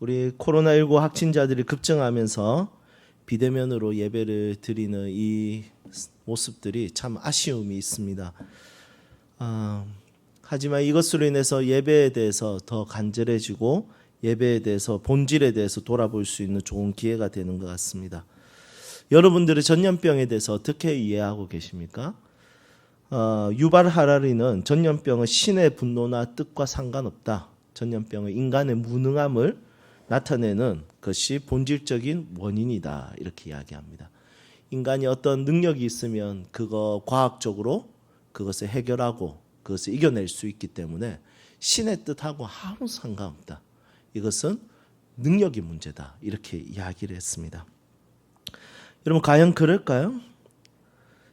우리 코로나19 확진자들이 급증하면서 비대면으로 예배를 드리는 이 모습들이 참 아쉬움이 있습니다. 하지만 이것으로 인해서 예배에 대해서 더 간절해지고 예배에 대해서 본질에 대해서 돌아볼 수 있는 좋은 기회가 되는 것 같습니다. 여러분들의 전염병에 대해서 어떻게 이해하고 계십니까? 유발 하라리는 전염병은 신의 분노나 뜻과 상관없다. 전염병은 인간의 무능함을 나타내는 것이 본질적인 원인이다. 이렇게 이야기합니다. 인간이 어떤 능력이 있으면 그거 과학적으로 그것을 해결하고 그것을 이겨낼 수 있기 때문에 신의 뜻하고 아무 상관없다. 이것은 능력이 문제다. 이렇게 이야기를 했습니다. 여러분 과연 그럴까요?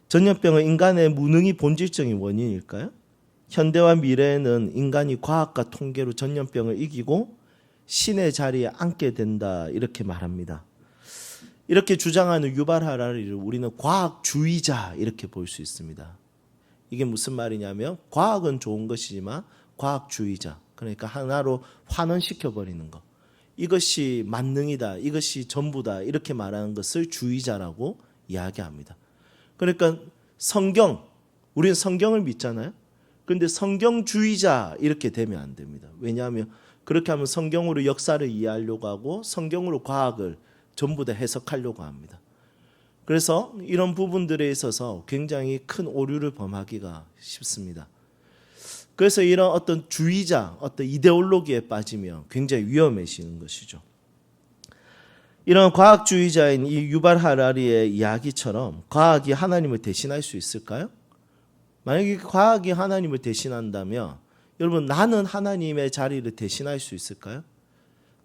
전염병은 인간의 무능이 본질적인 원인일까요? 현대와 미래에는 인간이 과학과 통계로 전염병을 이기고 신의 자리에 앉게 된다 이렇게 말합니다. 이렇게 주장하는 유발 하라리를 우리는 과학주의자 이렇게 볼 수 있습니다. 이게 무슨 말이냐면 과학은 좋은 것이지만 과학주의자, 그러니까 하나로 환원시켜버리는 것, 이것이 만능이다, 이것이 전부다 이렇게 말하는 것을 주의자라고 이야기합니다. 그러니까 성경, 우리는 성경을 믿잖아요. 그런데 성경주의자 이렇게 되면 안 됩니다. 왜냐하면 그렇게 하면 성경으로 역사를 이해하려고 하고 성경으로 과학을 전부 다 해석하려고 합니다. 그래서 이런 부분들에 있어서 굉장히 큰 오류를 범하기가 쉽습니다. 그래서 이런 어떤 주의자, 어떤 이데올로기에 빠지면 굉장히 위험해지는 것이죠. 이런 과학주의자인 이 유발 하라리의 이야기처럼 과학이 하나님을 대신할 수 있을까요? 만약에 과학이 하나님을 대신한다면 여러분 나는 하나님의 자리를 대신할 수 있을까요?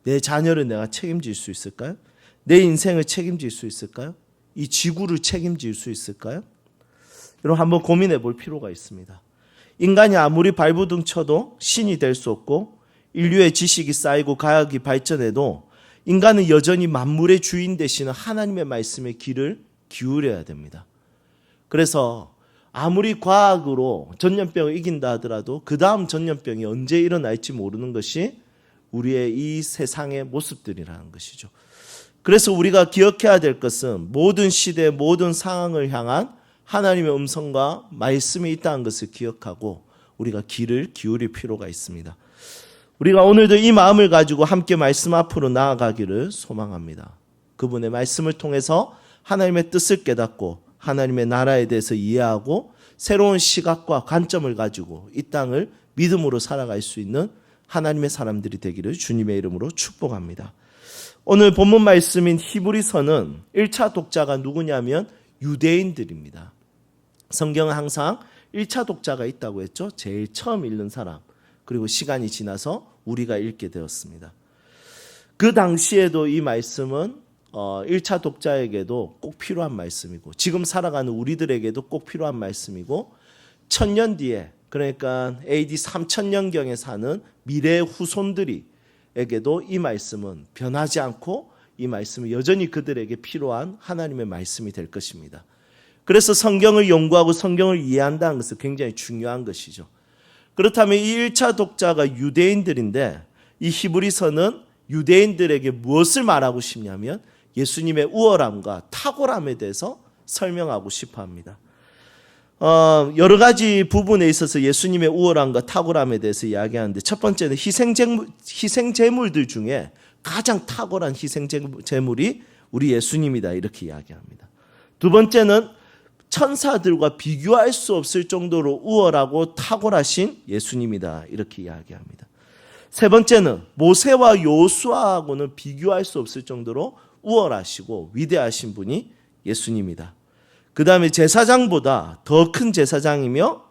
내 자녀를 내가 책임질 수 있을까요? 내 인생을 책임질 수 있을까요? 이 지구를 책임질 수 있을까요? 여러분 한번 고민해 볼 필요가 있습니다. 인간이 아무리 발부둥 쳐도 신이 될 수 없고 인류의 지식이 쌓이고 과학이 발전해도 인간은 여전히 만물의 주인 되시는 하나님의 말씀에 귀를 기울여야 됩니다. 그래서 아무리 과학으로 전염병을 이긴다 하더라도 그 다음 전염병이 언제 일어날지 모르는 것이 우리의 이 세상의 모습들이라는 것이죠. 그래서 우리가 기억해야 될 것은 모든 시대, 모든 상황을 향한 하나님의 음성과 말씀이 있다는 것을 기억하고 우리가 귀를 기울일 필요가 있습니다. 우리가 오늘도 이 마음을 가지고 함께 말씀 앞으로 나아가기를 소망합니다. 그분의 말씀을 통해서 하나님의 뜻을 깨닫고 하나님의 나라에 대해서 이해하고 새로운 시각과 관점을 가지고 이 땅을 믿음으로 살아갈 수 있는 하나님의 사람들이 되기를 주님의 이름으로 축복합니다. 오늘 본문 말씀인 히브리서는 1차 독자가 누구냐면 유대인들입니다. 성경은 항상 1차 독자가 있다고 했죠. 제일 처음 읽는 사람. 그리고 시간이 지나서 우리가 읽게 되었습니다. 그 당시에도 이 말씀은 1차 독자에게도 꼭 필요한 말씀이고 지금 살아가는 우리들에게도 꼭 필요한 말씀이고 1000년 뒤에 그러니까 AD 3000년경에 사는 미래의 후손들에게도 이 말씀은 변하지 않고 이 말씀은 여전히 그들에게 필요한 하나님의 말씀이 될 것입니다. 그래서 성경을 연구하고 성경을 이해한다는 것은 굉장히 중요한 것이죠. 그렇다면 이 1차 독자가 유대인들인데 이 히브리서는 유대인들에게 무엇을 말하고 싶냐면 예수님의 우월함과 탁월함에 대해서 설명하고 싶어 합니다. 여러 가지 부분에 있어서 예수님의 우월함과 탁월함에 대해서 이야기하는데 첫 번째는 희생제물들 중에 가장 탁월한 희생제물이 우리 예수님이다 이렇게 이야기합니다. 두 번째는 천사들과 비교할 수 없을 정도로 우월하고 탁월하신 예수님이다 이렇게 이야기합니다. 세 번째는 모세와 여호수아하고는 비교할 수 없을 정도로 우월하시고 위대하신 분이 예수님이다. 그 다음에 제사장보다 더 큰 제사장이며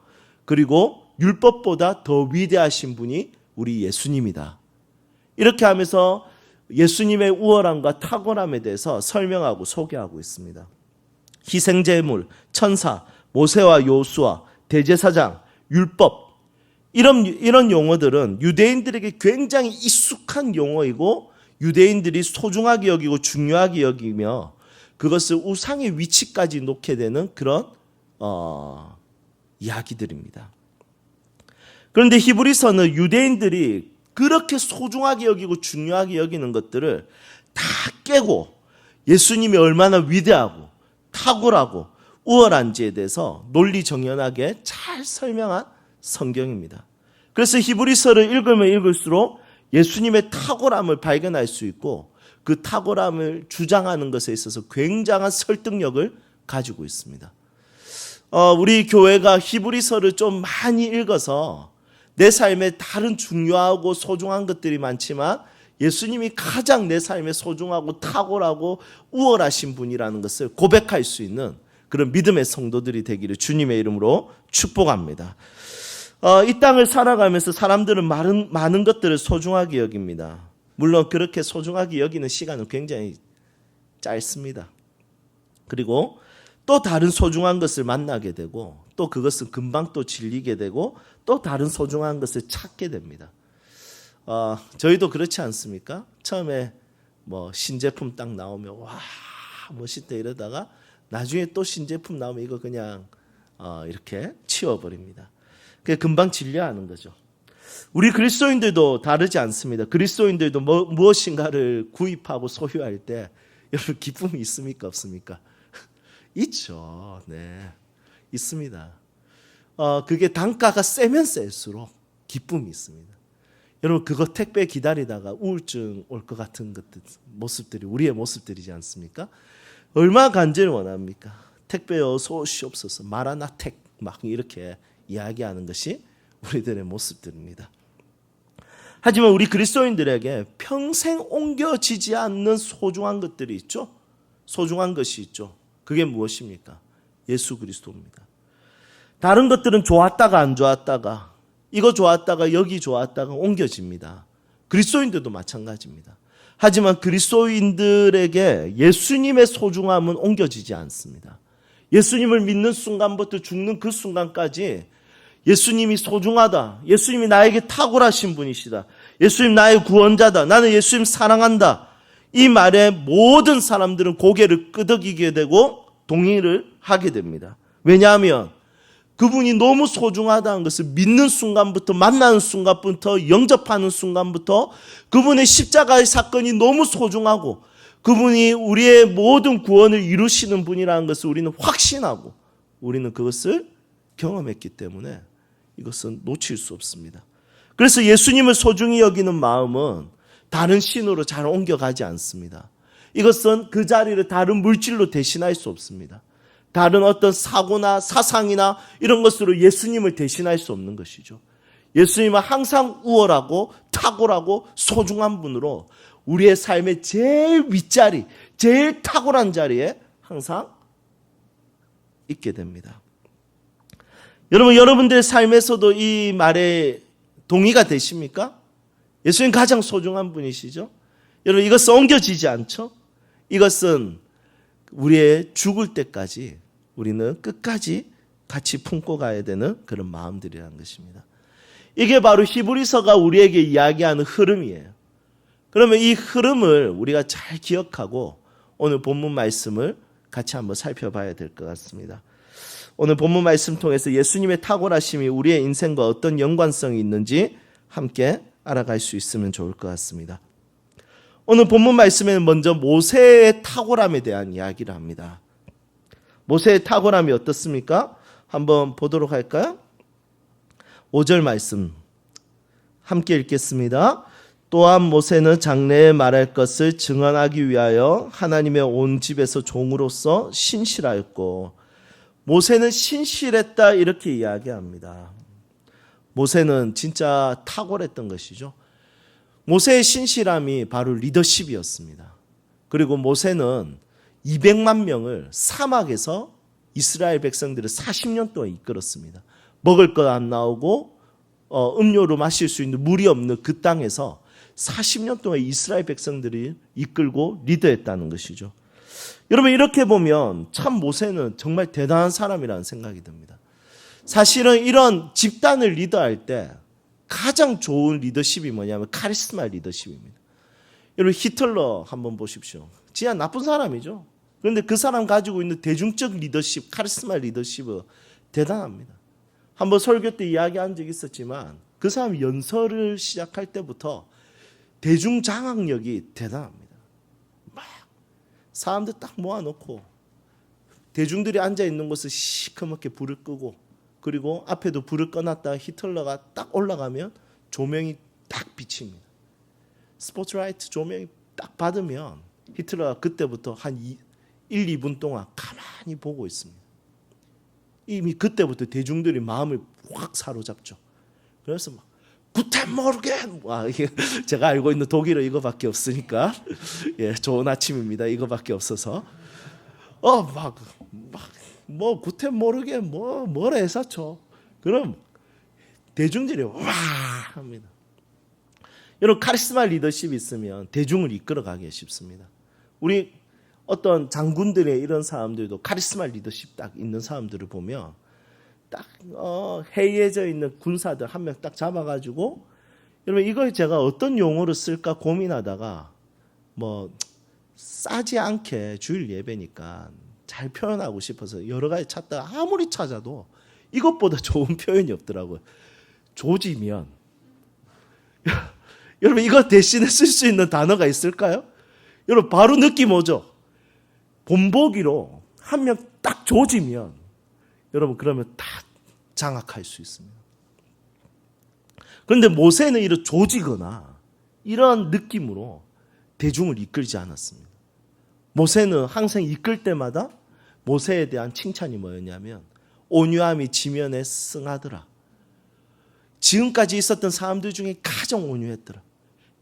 그리고 율법보다 더 위대하신 분이 우리 예수님이다. 이렇게 하면서 예수님의 우월함과 탁월함에 대해서 설명하고 소개하고 있습니다. 희생제물, 천사, 모세와 여호수아, 대제사장, 율법 이런 용어들은 유대인들에게 굉장히 익숙한 용어이고 유대인들이 소중하게 여기고 중요하게 여기며 그것을 우상의 위치까지 놓게 되는 그런 이야기들입니다. 그런데 히브리서는 유대인들이 그렇게 소중하게 여기고 중요하게 여기는 것들을 다 깨고 예수님이 얼마나 위대하고 탁월하고 우월한지에 대해서 논리정연하게 잘 설명한 성경입니다. 그래서 히브리서를 읽으면 읽을수록 예수님의 탁월함을 발견할 수 있고 그 탁월함을 주장하는 것에 있어서 굉장한 설득력을 가지고 있습니다. 우리 교회가 히브리서를 좀 많이 읽어서 내 삶에 다른 중요하고 소중한 것들이 많지만 예수님이 가장 내 삶에 소중하고 탁월하고 우월하신 분이라는 것을 고백할 수 있는 그런 믿음의 성도들이 되기를 주님의 이름으로 축복합니다. 이 땅을 살아가면서 사람들은 많은 것들을 소중하게 여깁니다. 물론 그렇게 소중하게 여기는 시간은 굉장히 짧습니다. 그리고 또 다른 소중한 것을 만나게 되고 또 그것은 금방 또 질리게 되고 또 다른 소중한 것을 찾게 됩니다. 저희도 그렇지 않습니까? 처음에 뭐 신제품 딱 나오면 와 멋있다 이러다가 나중에 또 신제품 나오면 이거 그냥 이렇게 치워버립니다. 그게 금방 질려하는 거죠. 우리 그리스도인들도 다르지 않습니다. 그리스도인들도 무엇인가를 구입하고 소유할 때 여러분 기쁨이 있습니까 없습니까? 있죠. 네, 있습니다. 그게 단가가 세면 셀수록 기쁨이 있습니다. 여러분 그거 택배 기다리다가 우울증 올 것 같은 것들 모습들이 우리의 모습들이지 않습니까? 얼마나 간절히 원합니까? 택배 어서 오시옵소서 마라나택 막 이렇게 이야기하는 것이 우리들의 모습들입니다. 하지만 우리 그리스도인들에게 평생 옮겨지지 않는 소중한 것들이 있죠. 소중한 것이 있죠. 그게 무엇입니까? 예수 그리스도입니다. 다른 것들은 좋았다가 안 좋았다가 이거 좋았다가 여기 좋았다가 옮겨집니다. 그리스도인들도 마찬가지입니다. 하지만 그리스도인들에게 예수님의 소중함은 옮겨지지 않습니다. 예수님을 믿는 순간부터 죽는 그 순간까지 예수님이 소중하다. 예수님이 나에게 탁월하신 분이시다. 예수님 나의 구원자다. 나는 예수님 사랑한다. 이 말에 모든 사람들은 고개를 끄덕이게 되고 동의를 하게 됩니다. 왜냐하면 그분이 너무 소중하다는 것을 믿는 순간부터 만나는 순간부터 영접하는 순간부터 그분의 십자가의 사건이 너무 소중하고 그분이 우리의 모든 구원을 이루시는 분이라는 것을 우리는 확신하고 우리는 그것을 경험했기 때문에 이것은 놓칠 수 없습니다. 그래서 예수님을 소중히 여기는 마음은 다른 신으로 잘 옮겨가지 않습니다. 이것은 그 자리를 다른 물질로 대신할 수 없습니다. 다른 어떤 사고나 사상이나 이런 것으로 예수님을 대신할 수 없는 것이죠. 예수님은 항상 우월하고 탁월하고 소중한 분으로 우리의 삶의 제일 윗자리, 제일 탁월한 자리에 항상 있게 됩니다. 여러분들의 삶에서도 이 말에 동의가 되십니까? 예수님 가장 소중한 분이시죠? 여러분 이것은 옮겨지지 않죠? 이것은 우리의 죽을 때까지 우리는 끝까지 같이 품고 가야 되는 그런 마음들이라는 것입니다. 이게 바로 히브리서가 우리에게 이야기하는 흐름이에요. 그러면 이 흐름을 우리가 잘 기억하고 오늘 본문 말씀을 같이 한번 살펴봐야 될 것 같습니다. 오늘 본문 말씀 통해서 예수님의 탁월하심이 우리의 인생과 어떤 연관성이 있는지 함께 알아갈 수 있으면 좋을 것 같습니다. 오늘 본문 말씀에는 먼저 모세의 탁월함에 대한 이야기를 합니다. 모세의 탁월함이 어떻습니까? 한번 보도록 할까요? 5절 말씀 함께 읽겠습니다. 또한 모세는 장래에 말할 것을 증언하기 위하여 하나님의 온 집에서 종으로서 신실하였고 모세는 신실했다 이렇게 이야기합니다. 모세는 진짜 탁월했던 것이죠. 모세의 신실함이 바로 리더십이었습니다. 그리고 모세는 200만 명을 사막에서 이스라엘 백성들을 40년 동안 이끌었습니다. 먹을 것 안 나오고 음료로 마실 수 있는 물이 없는 그 땅에서 40년 동안 이스라엘 백성들이 이끌고 리더했다는 것이죠. 여러분 이렇게 보면 참 모세는 정말 대단한 사람이라는 생각이 듭니다. 사실은 이런 집단을 리더할 때 가장 좋은 리더십이 뭐냐면 카리스마 리더십입니다. 여러분 히틀러 한번 보십시오. 진짜 나쁜 사람이죠. 그런데 그 사람 가지고 있는 대중적 리더십, 카리스마 리더십은 대단합니다. 한번 설교 때 이야기한 적이 있었지만 그 사람 연설을 시작할 때부터 대중 장악력이 대단합니다. 막 사람들 딱 모아놓고 대중들이 앉아있는 곳에 시커멓게 불을 끄고, 그리고 앞에도 불을 꺼놨다가 히틀러가 딱 올라가면 조명이 딱 비칩니다. 스포트라이트 조명이 딱 받으면 히틀러가 그때부터 한 1, 2분 동안 가만히 보고 있습니다. 이미 그때부터 대중들이 마음을 확 사로잡죠. 그래서 막 구텐 모르겐, 제가 알고 있는 독일어 이거밖에 없으니까 예, 좋은 아침입니다. 이거밖에 없어서 뭐 구텐 모르겐 뭐라 해서 쳐. 그럼 대중들이 와 합니다. 여러분, 카리스마 리더십이 있으면 대중을 이끌어가기 쉽습니다. 우리 어떤 장군들의 이런 사람들도 카리스마 리더십 딱 있는 사람들을 보면 딱 해이해져 있는 군사들 한 명 딱 잡아가지고, 여러분 이걸 제가 어떤 용어로 쓸까 고민하다가 뭐 싸지 않게 주일 예배니까 잘 표현하고 싶어서 여러 가지 찾다가 아무리 찾아도 이것보다 좋은 표현이 없더라고요. 조지면. 여러분 이거 대신에 쓸 수 있는 단어가 있을까요? 여러분 바로 느낌 오죠? 본보기로 한 명 딱 조지면 여러분 그러면 다 장악할 수 있습니다. 그런데 모세는 이런 조지거나 이런 느낌으로 대중을 이끌지 않았습니다. 모세는 항상 이끌 때마다 모세에 대한 칭찬이 뭐였냐면 온유함이 지면에 승하더라. 지금까지 있었던 사람들 중에 가장 온유했더라.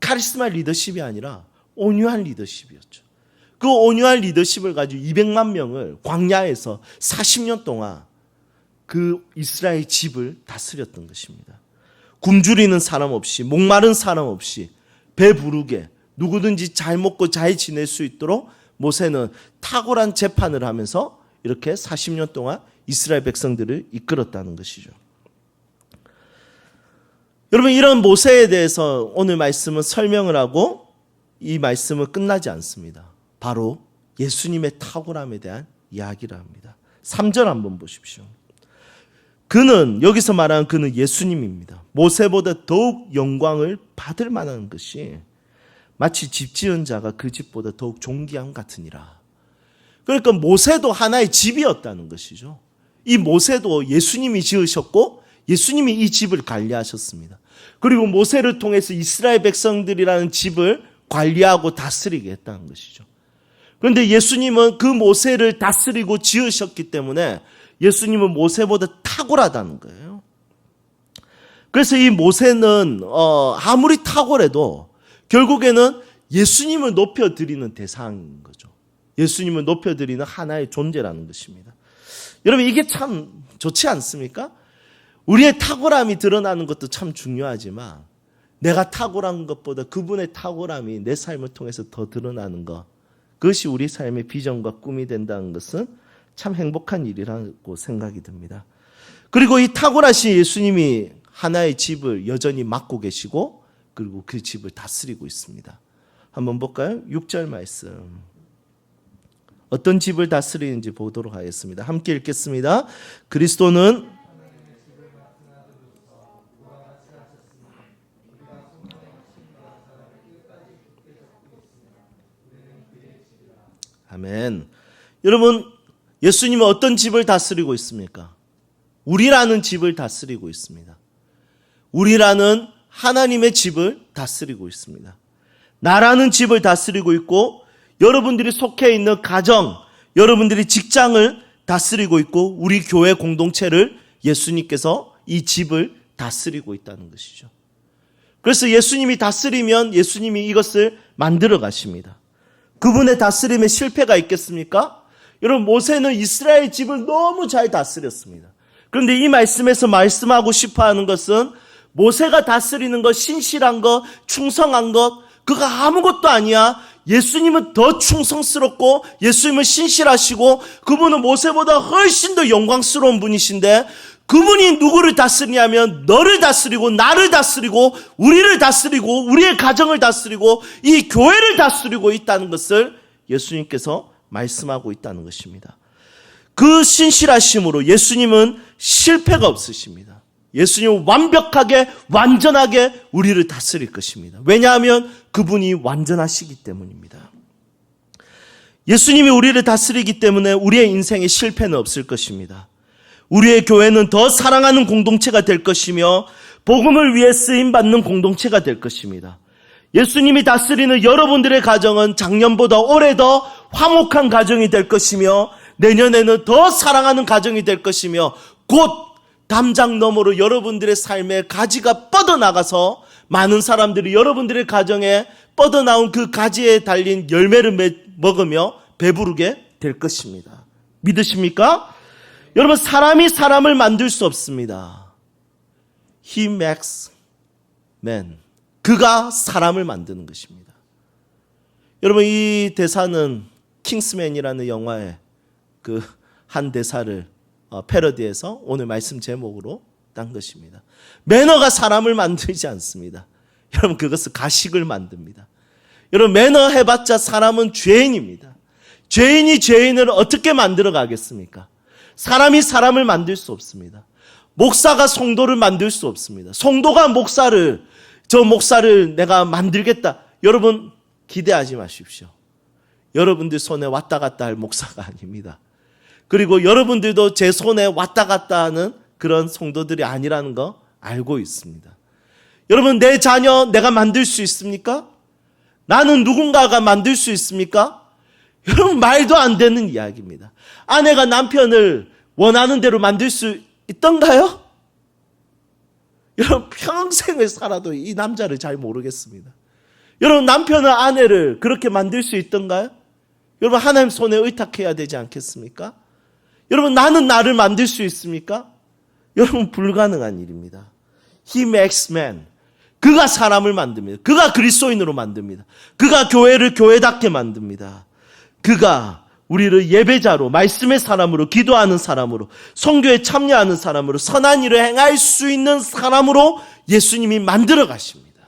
카리스마 리더십이 아니라 온유한 리더십이었죠. 그 온유한 리더십을 가지고 200만 명을 광야에서 40년 동안 그 이스라엘 집을 다스렸던 것입니다. 굶주리는 사람 없이, 목마른 사람 없이 배부르게 누구든지 잘 먹고 잘 지낼 수 있도록 모세는 탁월한 재판을 하면서 이렇게 40년 동안 이스라엘 백성들을 이끌었다는 것이죠. 여러분, 이런 모세에 대해서 오늘 말씀은 설명을 하고 이 말씀은 끝나지 않습니다. 바로 예수님의 탁월함에 대한 이야기를 합니다. 3절 한번 보십시오. 그는, 여기서 말하는 그는 예수님입니다. 모세보다 더욱 영광을 받을 만한 것이 마치 집 지은 자가 그 집보다 더욱 존귀함 같으니라. 그러니까 모세도 하나의 집이었다는 것이죠. 이 모세도 예수님이 지으셨고 예수님이 이 집을 관리하셨습니다. 그리고 모세를 통해서 이스라엘 백성들이라는 집을 관리하고 다스리게 했다는 것이죠. 그런데 예수님은 그 모세를 다스리고 지으셨기 때문에 예수님은 모세보다 탁월하다는 거예요. 그래서 이 모세는 아무리 탁월해도 결국에는 예수님을 높여드리는 대상인 거죠. 예수님을 높여드리는 하나의 존재라는 것입니다. 여러분, 이게 참 좋지 않습니까? 우리의 탁월함이 드러나는 것도 참 중요하지만 내가 탁월한 것보다 그분의 탁월함이 내 삶을 통해서 더 드러나는 것, 그것이 우리 삶의 비전과 꿈이 된다는 것은 참 행복한 일이라고 생각이 듭니다. 그리고 이 탁월하신 예수님이 하나의 집을 여전히 맡고 계시고 그리고 그 집을 다스리고 있습니다. 한번 볼까요? 6절 말씀. 어떤 집을 다스리는지 보도록 하겠습니다. 함께 읽겠습니다. 그리스도는 아멘. 여러분, 예수님은 어떤 집을 다스리고 있습니까? 우리라는 집을 다스리고 있습니다. 우리라는 하나님의 집을 다스리고 있습니다. 나라는 집을 다스리고 있고 여러분들이 속해 있는 가정, 여러분들이 직장을 다스리고 있고 우리 교회 공동체를 예수님께서 이 집을 다스리고 있다는 것이죠. 그래서 예수님이 다스리면 예수님이 이것을 만들어 가십니다. 그분의 다스림에 실패가 있겠습니까? 여러분, 모세는 이스라엘 집을 너무 잘 다스렸습니다. 그런데 이 말씀에서 말씀하고 싶어하는 것은 모세가 다스리는 것, 신실한 것, 충성한 것, 그거 아무것도 아니야. 예수님은 더 충성스럽고 예수님은 신실하시고 그분은 모세보다 훨씬 더 영광스러운 분이신데 그분이 누구를 다스리냐면 너를 다스리고 나를 다스리고 우리를 다스리고 우리의 가정을 다스리고 이 교회를 다스리고 있다는 것을 예수님께서 말씀하고 있다는 것입니다. 그 신실하심으로 예수님은 실패가 없으십니다. 예수님은 완벽하게 완전하게 우리를 다스릴 것입니다. 왜냐하면 그분이 완전하시기 때문입니다. 예수님이 우리를 다스리기 때문에 우리의 인생에 실패는 없을 것입니다. 우리의 교회는 더 사랑하는 공동체가 될 것이며 복음을 위해 쓰임받는 공동체가 될 것입니다. 예수님이 다스리는 여러분들의 가정은 작년보다 올해 더 화목한 가정이 될 것이며 내년에는 더 사랑하는 가정이 될 것이며 곧 담장 너머로 여러분들의 삶의 가지가 뻗어나가서 많은 사람들이 여러분들의 가정에 뻗어나온 그 가지에 달린 열매를 먹으며 배부르게 될 것입니다. 믿으십니까? 여러분, 사람이 사람을 만들 수 없습니다. He makes man. 그가 사람을 만드는 것입니다. 여러분, 이 대사는 킹스맨이라는 영화의 그 한 대사를 패러디해서 오늘 말씀 제목으로 딴 것입니다. 매너가 사람을 만들지 않습니다. 여러분, 그것은 가식을 만듭니다. 여러분, 매너 해봤자 사람은 죄인입니다. 죄인이 죄인을 어떻게 만들어 가겠습니까? 사람이 사람을 만들 수 없습니다. 목사가 성도를 만들 수 없습니다. 성도가 저 목사를 내가 만들겠다. 여러분, 기대하지 마십시오. 여러분들 손에 왔다 갔다 할 목사가 아닙니다. 그리고 여러분들도 제 손에 왔다 갔다 하는 그런 성도들이 아니라는 거 알고 있습니다. 여러분, 내 자녀 내가 만들 수 있습니까? 나는 누군가가 만들 수 있습니까? 여러분, 말도 안 되는 이야기입니다. 아내가 남편을 원하는 대로 만들 수 있던가요? 여러분, 평생을 살아도 이 남자를 잘 모르겠습니다. 여러분, 남편은 아내를 그렇게 만들 수 있던가요? 여러분, 하나님 손에 의탁해야 되지 않겠습니까? 여러분, 나는 나를 만들 수 있습니까? 여러분, 불가능한 일입니다. He makes man. 그가 사람을 만듭니다. 그가 그리스도인으로 만듭니다. 그가 교회를 교회답게 만듭니다. 그가 우리를 예배자로, 말씀의 사람으로, 기도하는 사람으로, 성교에 참여하는 사람으로, 선한 일을 행할 수 있는 사람으로 예수님이 만들어 가십니다.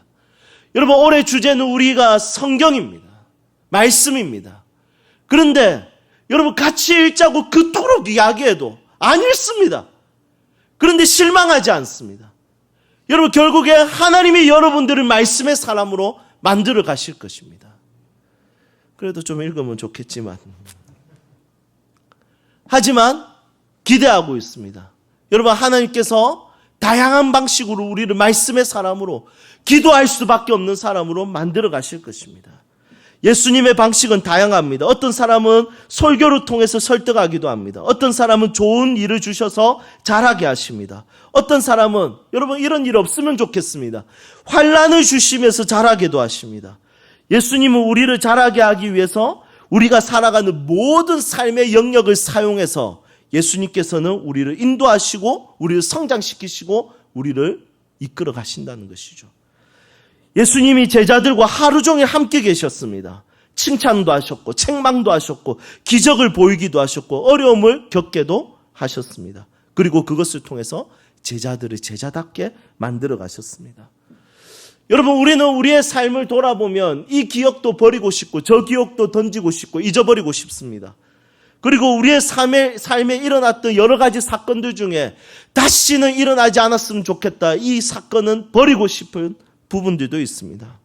여러분, 올해 주제는 우리가 성경입니다. 말씀입니다. 그런데 여러분, 같이 읽자고 그토록 이야기해도 안 읽습니다. 그런데 실망하지 않습니다. 여러분, 결국에 하나님이 여러분들을 말씀의 사람으로 만들어 가실 것입니다. 그래도 좀 읽으면 좋겠지만, 하지만 기대하고 있습니다. 여러분, 하나님께서 다양한 방식으로 우리를 말씀의 사람으로, 기도할 수밖에 없는 사람으로 만들어 가실 것입니다. 예수님의 방식은 다양합니다. 어떤 사람은 설교를 통해서 설득하기도 합니다. 어떤 사람은 좋은 일을 주셔서 잘하게 하십니다. 어떤 사람은, 여러분, 이런 일 없으면 좋겠습니다, 환난을 주시면서 잘하게도 하십니다. 예수님은 우리를 잘하게 하기 위해서 우리가 살아가는 모든 삶의 영역을 사용해서 예수님께서는 우리를 인도하시고 우리를 성장시키시고 우리를 이끌어 가신다는 것이죠. 예수님이 제자들과 하루 종일 함께 계셨습니다. 칭찬도 하셨고 책망도 하셨고 기적을 보이기도 하셨고 어려움을 겪게도 하셨습니다. 그리고 그것을 통해서 제자들을 제자답게 만들어 가셨습니다. 여러분, 우리는 우리의 삶을 돌아보면 이 기억도 버리고 싶고 저 기억도 던지고 싶고 잊어버리고 싶습니다. 그리고 우리의 삶에 일어났던 여러 가지 사건들 중에 다시는 일어나지 않았으면 좋겠다, 이 사건은 버리고 싶은 부분들도 있습니다.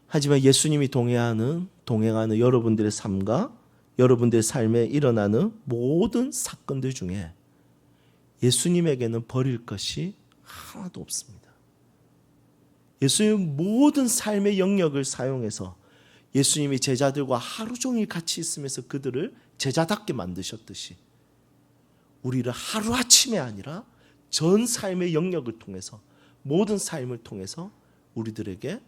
하지만 예수님이 동행하는 여러분들의 삶과 여러분들의 삶에 일어나는 모든 사건들 중에 예수님에게는 버릴 것이 하나도 없습니다. 예수님 모든 삶의 영역을 사용해서 예수님이 제자들과 하루 종일 같이 있으면서 그들을 제자답게 만드셨듯이 우리를 하루아침에 아니라 전 삶의 영역을 통해서, 모든 삶을 통해서 우리들에게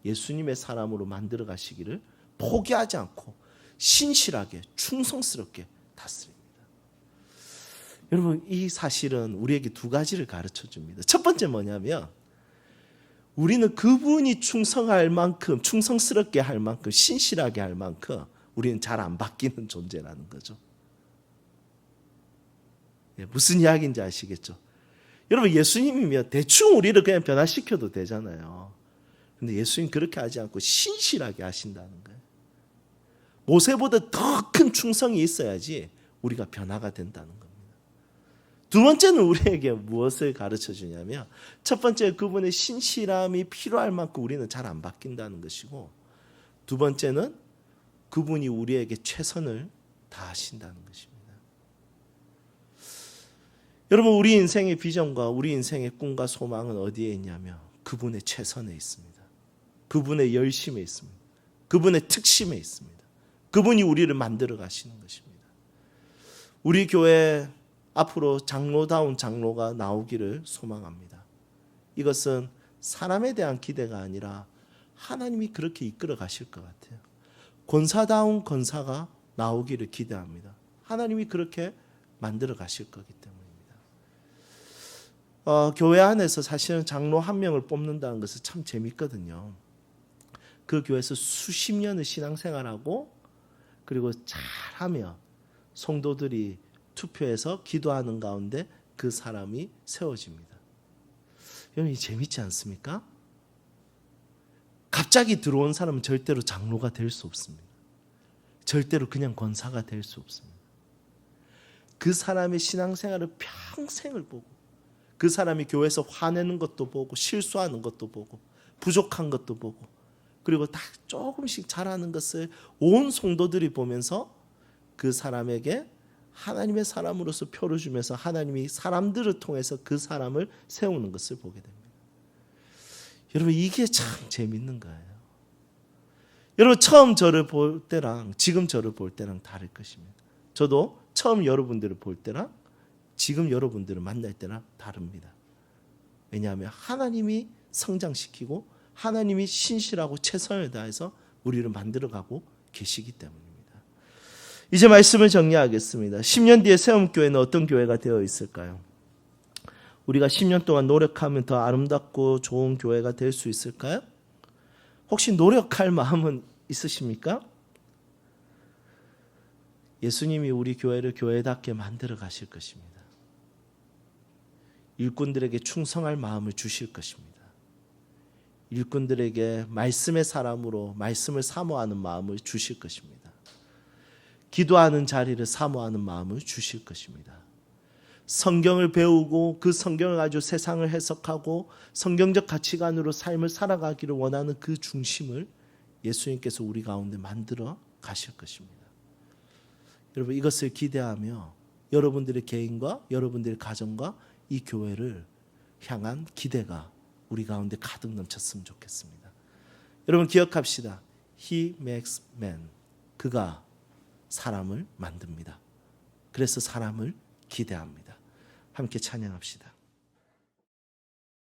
예수님의 사람으로 만들어 가시기를 포기하지 않고 신실하게 충성스럽게 다스립니다. 여러분, 이 사실은 우리에게 두 가지를 가르쳐 줍니다. 첫 번째 뭐냐면, 우리는 그분이 충성할 만큼, 충성스럽게 할 만큼, 신실하게 할 만큼 우리는 잘 안 바뀌는 존재라는 거죠. 무슨 이야기인지 아시겠죠? 여러분, 예수님이면 대충 우리를 그냥 변화시켜도 되잖아요. 근데 예수님 그렇게 하지 않고 신실하게 하신다는 거예요. 모세보다 더 큰 충성이 있어야지 우리가 변화가 된다는 겁니다. 두 번째는 우리에게 무엇을 가르쳐 주냐면, 첫 번째 그분의 신실함이 필요할 만큼 우리는 잘 안 바뀐다는 것이고, 두 번째는 그분이 우리에게 최선을 다하신다는 것입니다. 여러분, 우리 인생의 비전과 우리 인생의 꿈과 소망은 어디에 있냐면 그분의 최선에 있습니다. 그분의 열심에 있습니다. 그분의 특심에 있습니다. 그분이 우리를 만들어 가시는 것입니다. 우리 교회 앞으로 장로다운 장로가 나오기를 소망합니다. 이것은 사람에 대한 기대가 아니라 하나님이 그렇게 이끌어 가실 것 같아요. 권사다운 권사가 나오기를 기대합니다. 하나님이 그렇게 만들어 가실 거기 때문입니다. 교회 안에서 사실은 장로 한 명을 뽑는다는 것은 참 재밌거든요. 그 교회에서 수십 년을 신앙생활하고 그리고 잘하며 성도들이 투표해서 기도하는 가운데 그 사람이 세워집니다. 여러분, 이 재밌지 않습니까? 갑자기 들어온 사람은 절대로 장로가 될 수 없습니다. 절대로 그냥 권사가 될 수 없습니다. 그 사람의 신앙생활을 평생을 보고, 그 사람이 교회에서 화내는 것도 보고, 실수하는 것도 보고, 부족한 것도 보고, 그리고 다 조금씩 잘하는 것을 온 성도들이 보면서 그 사람에게 하나님의 사람으로서 표를 주면서 하나님이 사람들을 통해서 그 사람을 세우는 것을 보게 됩니다. 여러분, 이게 참 재밌는 거예요. 여러분, 처음 저를 볼 때랑 지금 저를 볼 때랑 다를 것입니다. 저도 처음 여러분들을 볼 때랑 지금 여러분들을 만날 때랑 다릅니다. 왜냐하면 하나님이 성장시키고 하나님이 신실하고 최선을 다해서 우리를 만들어가고 계시기 때문입니다. 이제 말씀을 정리하겠습니다. 10년 뒤에 세움교회는 어떤 교회가 되어 있을까요? 우리가 10년 동안 노력하면 더 아름답고 좋은 교회가 될 수 있을까요? 혹시 노력할 마음은 있으십니까? 예수님이 우리 교회를 교회답게 만들어 가실 것입니다. 일꾼들에게 충성할 마음을 주실 것입니다. 일꾼들에게 말씀의 사람으로 말씀을 사모하는 마음을 주실 것입니다. 기도하는 자리를 사모하는 마음을 주실 것입니다. 성경을 배우고 그 성경을 가지고 세상을 해석하고 성경적 가치관으로 삶을 살아가기를 원하는 그 중심을 예수님께서 우리 가운데 만들어 가실 것입니다. 여러분, 이것을 기대하며 여러분들의 개인과 여러분들의 가정과 이 교회를 향한 기대가 우리 가운데 가득 넘쳤으면 좋겠습니다. 여러분, 기억합시다. He makes man. 그가 사람을 만듭니다. 그래서 사람을 기대합니다. 함께 찬양합시다.